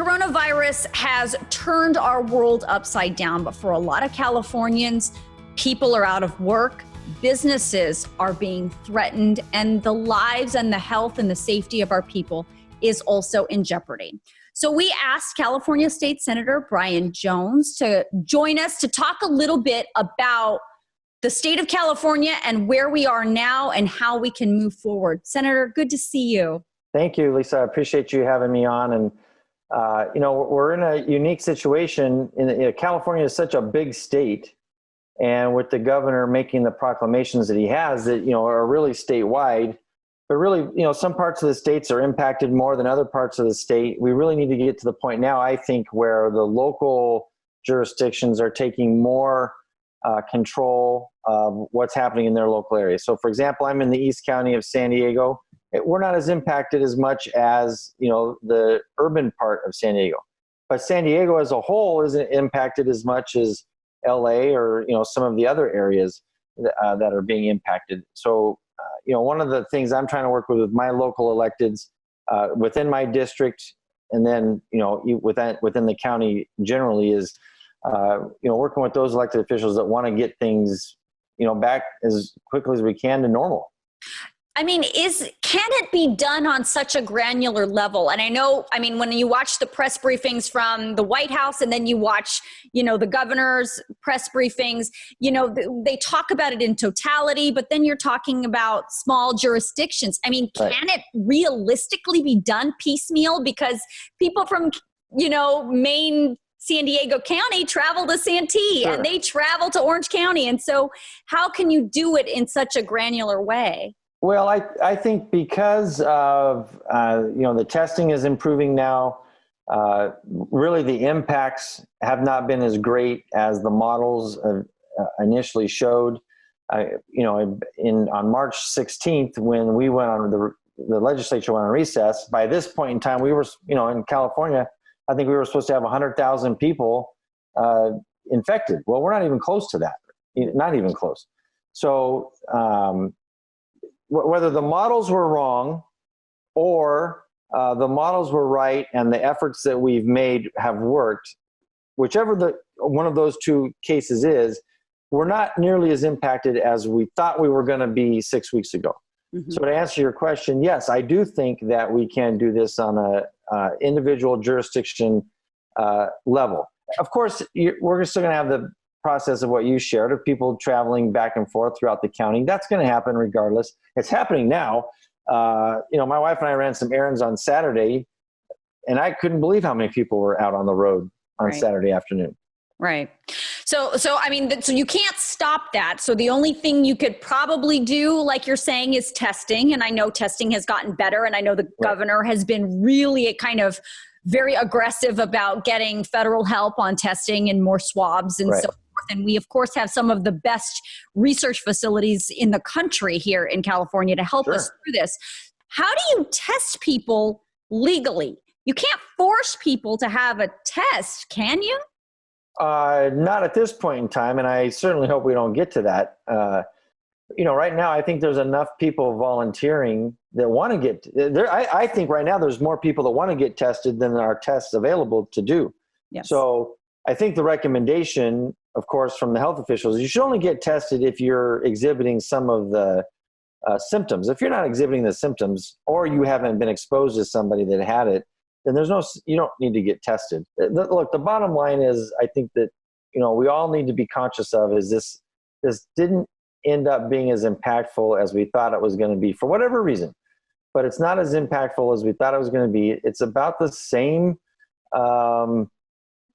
Coronavirus has turned our world upside down, but for a lot of Californians, people are out of work, businesses are being threatened, and the lives and the health and the safety of our people is also in jeopardy. So we asked California State Senator Brian Jones to join us to talk a little bit about the state of California and where we are now and how we can move forward. Senator, good to see you. Thank you, Lisa. I appreciate you having me on. And we're in a unique situation. California is such a big state, and with the governor making the proclamations that he has that, are really statewide, but really, some parts of the states are impacted more than other parts of the state. We really need to get to the point now, I think, where the local jurisdictions are taking more control of what's happening in their local area. So, for example, I'm in the East County of San Diego. We're not as impacted as much as, the urban part of San Diego. But San Diego as a whole isn't impacted as much as LA or, some of the other areas that are being impacted. So, one of the things I'm trying to work with my local electeds within my district, and then, within the county generally is, working with those elected officials that want to get things, back as quickly as we can to normal. I mean, can it be done on such a granular level? And I know, when you watch the press briefings from the White House and then you watch, the governor's press briefings, they talk about it in totality, but then you're talking about small jurisdictions. Can it realistically be done piecemeal? Because people from, Maine, San Diego County travel to Santee, sure, and they travel to Orange County. And so how can you do it in such a granular way? Well, I think because of, the testing is improving now, really the impacts have not been as great as the models initially showed. On March 16th, when we went on the legislature went on recess, by this point in time, we were, in California, I think we were supposed to have 100,000 people infected. Well, we're not even close to that, not even close. So, whether the models were wrong or the models were right and the efforts that we've made have worked, whichever one of those two cases is, we're not nearly as impacted as we thought we were going to be 6 weeks ago. Mm-hmm. So to answer your question, yes, I do think that we can do this on a individual jurisdiction level. Of course, we're still going to have the process of what you shared of people traveling back and forth throughout the county. That's going to happen regardless. It's happening now. My wife and I ran some errands on Saturday, and I couldn't believe how many people were out on the road on right. Saturday afternoon. Right. So you can't stop that. So the only thing you could probably do, like you're saying, is testing. And I know testing has gotten better. And I know the right. governor has been really kind of very aggressive about getting federal help on testing and more swabs and right. so forth. And we, of course, have some of the best research facilities in the country here in California to help sure. us through this. How do you test people legally? You can't force people to have a test, can you? Not at this point in time, and I certainly hope we don't get to that. Right now, I think there's enough people volunteering that want to get there. I think right now there's more people that want to get tested than there are tests available to do. Yes. So I think the recommendation, of course, from the health officials, you should only get tested if you're exhibiting some of the symptoms. If you're not exhibiting the symptoms or you haven't been exposed to somebody that had it, then you don't need to get tested. Look, the bottom line is, I think that, we all need to be conscious of is this didn't end up being as impactful as we thought it was going to be for whatever reason, but it's not as impactful as we thought it was going to be. It's about the same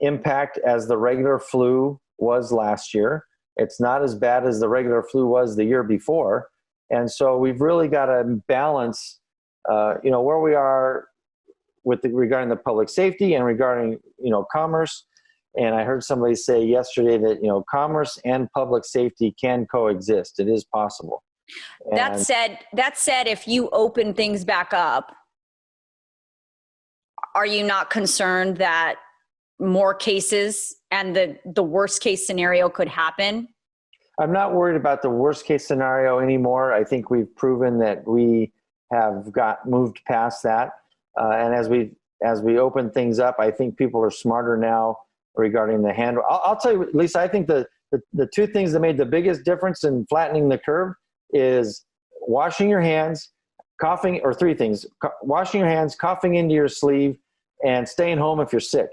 impact as the regular flu was last year. It's not as bad as the regular flu was the year before. And so we've really got to balance, where we are regarding the public safety and regarding, commerce. And I heard somebody say yesterday that, commerce and public safety can coexist. It is possible. That said, if you open things back up, are you not concerned that more cases and the worst case scenario could happen? I'm not worried about the worst case scenario anymore. I think we've proven that we have moved past that. And as we open things up, I think people are smarter now regarding the hand. I'll tell you, Lisa, I think the two things that made the biggest difference in flattening the curve is washing your hands, coughing, or three things: washing your hands, coughing into your sleeve, and staying home if you're sick.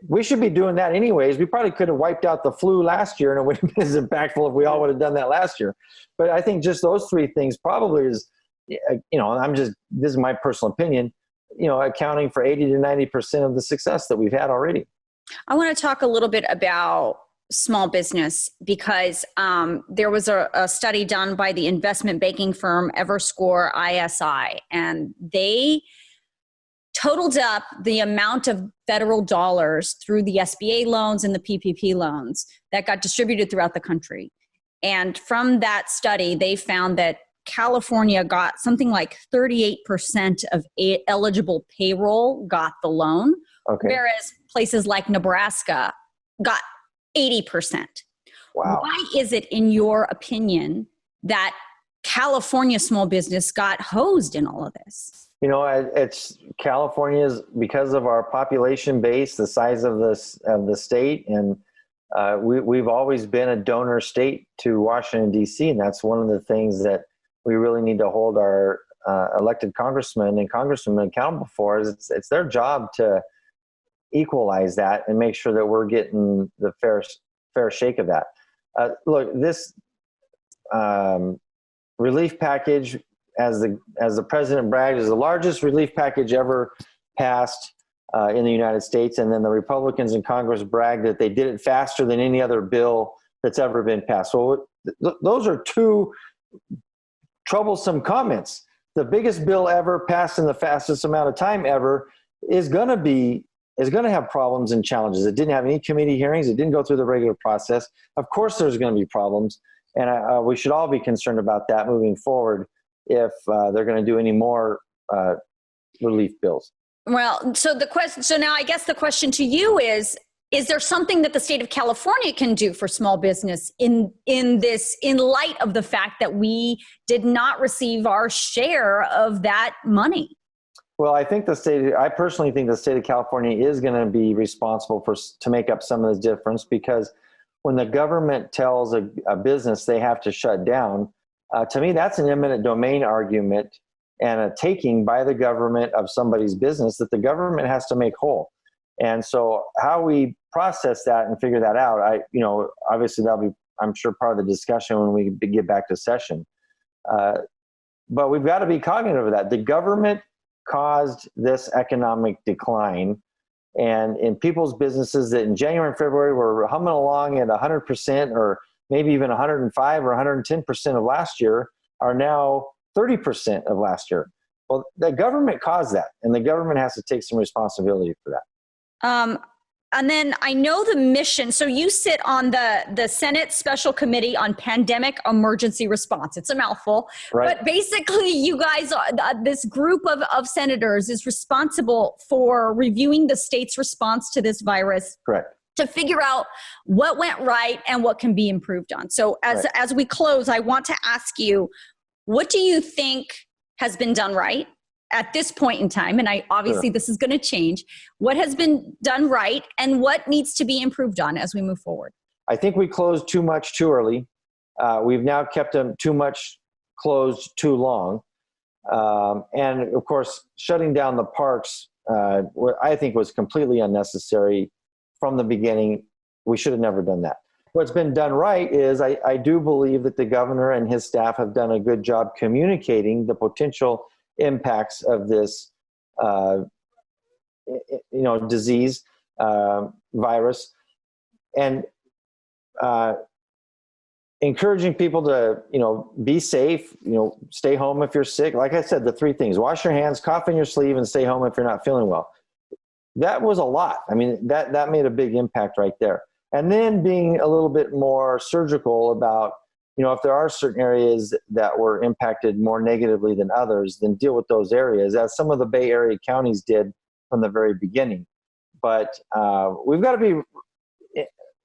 We should be doing that anyways. We probably could have wiped out the flu last year, and it would have been as impactful if we all would have done that last year. But I think just those three things probably is, this is my personal opinion, accounting for 80 to 90% of the success that we've had already. I want to talk a little bit about small business because there was a study done by the investment banking firm Everscore ISI, and they totaled up the amount of federal dollars through the SBA loans and the PPP loans that got distributed throughout the country. And from that study, they found that California got something like 38% of eligible payroll got the loan, whereas places like Nebraska got 80%. Wow. Why is it, in your opinion, that California small business got hosed in all of this? It's California's, because of our population base, the size of the state, and we've always been a donor state to Washington, D.C., and that's one of the things that we really need to hold our elected congressmen and congresswomen accountable for. Is it's their job to equalize that and make sure that we're getting the fair shake of that. Look, this relief package, as the president bragged, is the largest relief package ever passed in the United States. And then the Republicans in Congress bragged that they did it faster than any other bill that's ever been passed. So those are two troublesome comments. The biggest bill ever passed in the fastest amount of time ever is going to have problems and challenges. It didn't have any committee hearings. It didn't go through the regular process. Of course, there's going to be problems. And we should all be concerned about that moving forward if they're going to do any more relief bills. Well, so now I guess the question to you is there something that the state of California can do for small business in light of the fact that we did not receive our share of that money? Well, I personally think the state of California is going to be responsible to make up some of the difference, because when the government tells a business they have to shut down, to me, that's an eminent domain argument and a taking by the government of somebody's business that the government has to make whole. And so how we process that and figure that out, obviously that'll be, I'm sure, part of the discussion when we get back to session. But we've got to be cognitive of that. The government caused this economic decline, and in people's businesses that in January and February were humming along at 100% or maybe even 105 or 110% of last year are now 30% of last year. Well, the government caused that, and the government has to take some responsibility for that. And then I know the mission. So you sit on the Senate Special Committee on Pandemic Emergency Response. It's a mouthful. Right. But basically, you guys, this group of senators is responsible for reviewing the state's response to this virus. Correct. To figure out what went right and what can be improved on. So as we close, I want to ask you, what do you think has been done right at this point in time? And obviously this is going to change. What has been done right and what needs to be improved on as we move forward? I think we closed too much too early. We've now kept them too much closed too long. And of course, shutting down the parks, I think was completely unnecessary from the beginning. We should have never done that. What's been done right is I do believe that the governor and his staff have done a good job communicating the potential impacts of this, disease, virus, and encouraging people to, be safe, stay home if you're sick. Like I said, the three things: wash your hands, cough in your sleeve, and stay home if you're not feeling well. That was a lot. I mean, that made a big impact right there. And then being a little bit more surgical about, if there are certain areas that were impacted more negatively than others, then deal with those areas, as some of the Bay Area counties did from the very beginning. But we've got to be,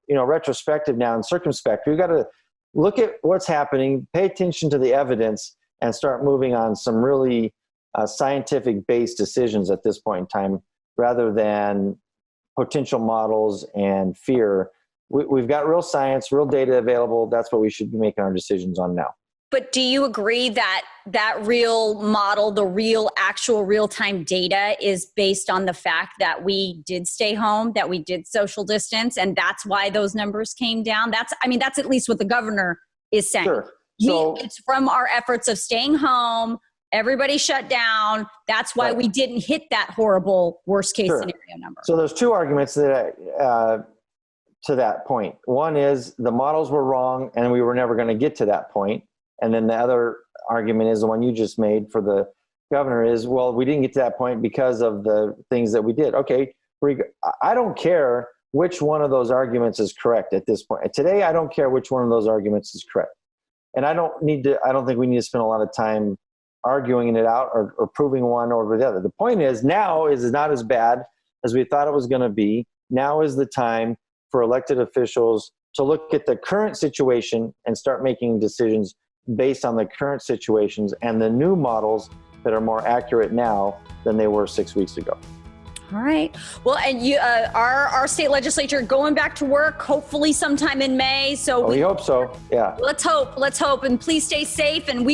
retrospective now and circumspect. We've got to look at what's happening, pay attention to the evidence, and start moving on some really scientific-based decisions at this point in time. rather than potential models and fear. We've got real science, real data available. That's what we should be making our decisions on now. But do you agree that that real model, the real actual real-time data is based on the fact that we did stay home, that we did social distance, and that's why those numbers came down? That's at least what the governor is saying. Sure. So It's from our efforts of staying home, everybody shut down. That's why we didn't hit that horrible worst case scenario number. So there's two arguments that to that point. One is the models were wrong and we were never going to get to that point. And then the other argument is the one you just made for the governor is, well, we didn't get to that point because of the things that we did. Okay, I don't care which one of those arguments is correct at this point. Today, I don't care which one of those arguments is correct. And I don't think we need to spend a lot of time arguing it out or proving one over the other. The point is, now is not as bad as we thought it was going to be. Now is the time for elected officials to look at the current situation and start making decisions based on the current situations and the new models that are more accurate now than they were 6 weeks ago. All right. Well, and you, our state legislature going back to work, hopefully sometime in May. So we hope so. Yeah. Let's hope. And please stay safe. And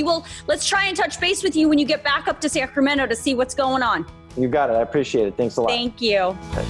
let's try and touch base with you when you get back up to Sacramento to see what's going on. You got it. I appreciate it. Thanks a lot. Thank you. Okay.